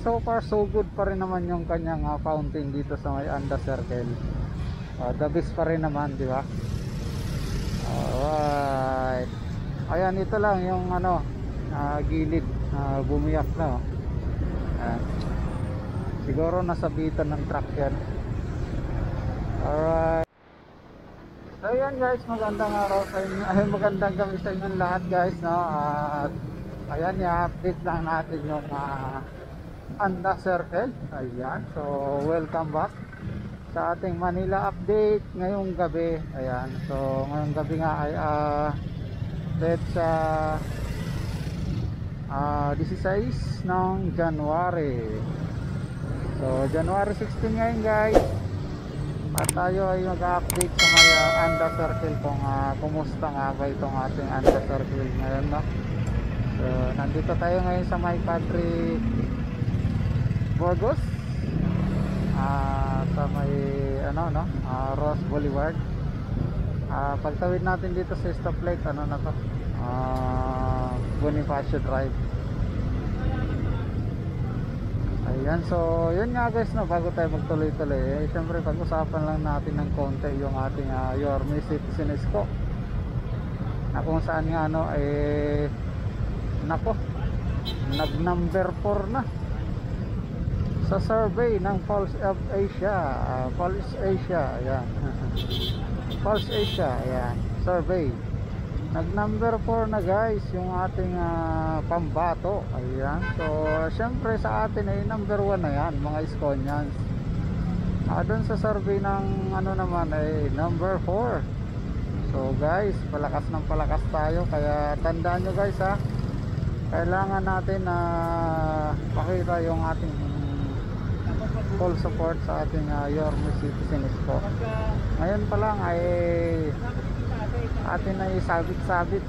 So far so good pa rin naman yung kanyang fountain dito sa may Anda Circle. The best pa rin naman, di ba? Alright. Ayan, ito lang yung gilid, bumiyak na. Ayan. Siguro nasabitan ng truck yan. Alright. So yan guys, magandang araw sa inyo. Ay, magandang gabi sa inyo lahat guys, no? At ayan, i-update lang natin yung Anda Circle. Ayan, so welcome back sa ating Manila update ngayong gabi. Ayan, so ngayong gabi nga ay let's 16 ng January. So January 16 ngayon guys, at tayo ay mag-update sa may Anda Circle kung kumusta nga ba itong ating Anda Circle ngayon, no? So nandito tayo ngayon sa may Padre Burgos, sa may Ross Boulevard. Pagtawid natin dito sa stoplight, Bonifacio Drive. Ayan, so yun nga guys, no, bago tayo magtuloy-tuloy, syempre pag-usapan lang natin ng konti yung ating Yorme Citizen Isko, na kung saan nga nag number 4 na sa survey ng Pulse of Asia. Pulse Asia, ayan. Pulse Asia, ayan, survey. Nag number 4 na guys yung ating pambato. Ayan, so syempre sa atin ay number 1 na yan mga Iskonians. Doon sa survey ng naman ay number 4. So guys, palakas ng palakas tayo. Kaya tandaan nyo guys, kailangan natin pakita yung ating full support sa ating Yorme Citizen Isko. Ngayon pa lang ay atin ay sabit-sabit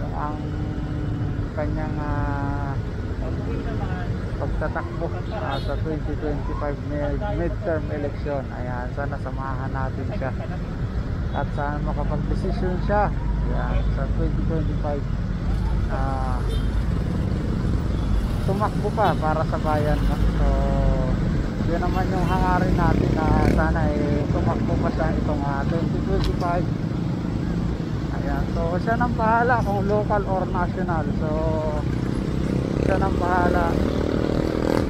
yung ang kanyang pagtatakbo sa 2025 midterm election. Ayan, sana samahan natin siya at sana makapag-decision siya, ayan, sa 2025 tumakbo pa para sa bayan, no? So yun naman yung hangarin natin na sana tumakbo pa siya itong 2025. Ayan, so siya nang bahala kung local or national. So siya nang bahala.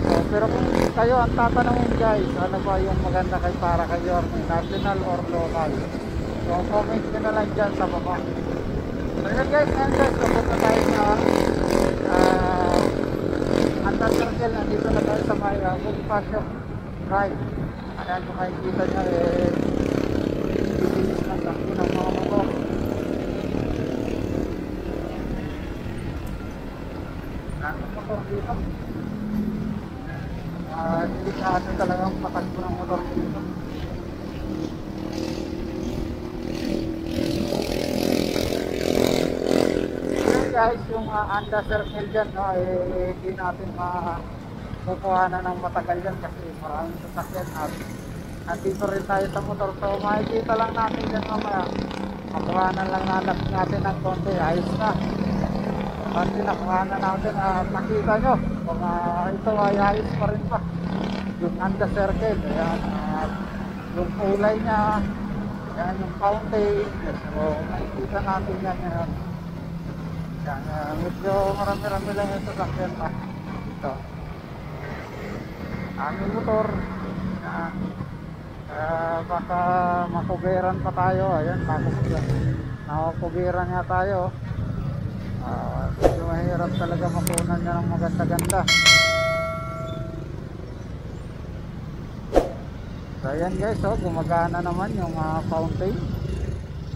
So, pero kung kayo ang tatanungin guys, ano ba yung maganda para kay Yorme, national or local? So comment nyo na lang dyan sa baba. So yun guys, papunta tayo sa Anda Circle. Nandito na tayo sa may Bonifacio Drive. Ayan, kung makikita nyo bibilis ng takbo ng mga motor. Motor dito, hindi kasi talagang patakbo ng motor dito. Okay guys, yung Anda Circle dyan, no, hindi natin makukuhanan ng matagal yan kasi maraming sasakyan at nandito rin tayo sa motor. So makikita lang natin dyan mamaya, makuhanan lang natin ng konti, ayos na. At nakuhanan natin, nakita nyo kung ito ay ayos pa rin pa yung Anda Circle. Ayan, yung kulay niya, ayan, yung fountain. So nakikita natin yan ngayon. Ayan, medyo marami-rami lang yung sasakyan pa ito. Aming motor, ayan, baka makuberan pa tayo. Ayan, makuberan nga tayo. Medyo mahirap talaga makunan niya ng maganda-ganda. So ayan guys, gumagana naman yung fountain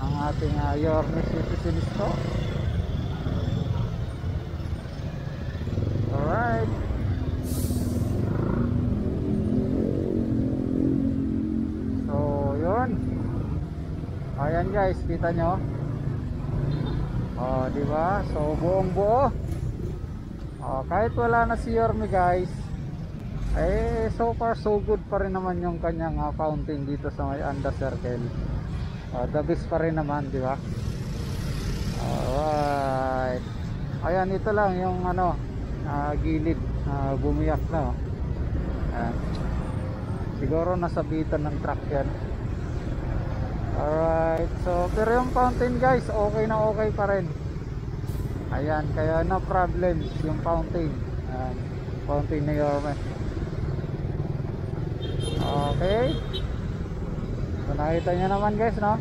ng ating Yorme Citizen Isko. Alright, so yun, ayan guys, kita nyo. Diba? So buong buo. Kahit wala na si Yorme guys, so far so good pa rin naman yung kanyang fountain dito sa may Anda Circle. The best pa rin naman, diba? Alright. Ayan, ito lang yung gilid, bumiyak na, oh. Ayan. Siguro nasabitan ng truck yan. Alright, so pero yung fountain guys, okay na okay pa rin. Ayan, kaya no problems yung fountain. Ayan, fountain ni Yorme. Okay. So nakita nyo naman guys, no?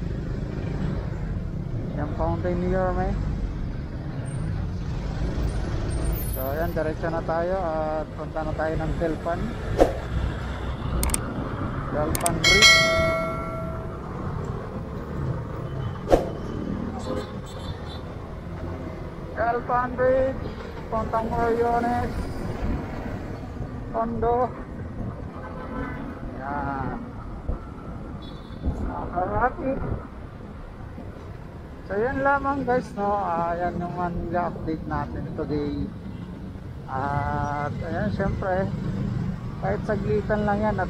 Yung fountain ni Yorme. So ayan, diretso na tayo at punta na tayo ng Delpan Bridge. Delpan Bridge, Pontang Moriones, Tondo. Yan, Makarati. So yan lamang guys, no? Yan yung update natin today. At ayan, syempre kahit saglitan lang yan at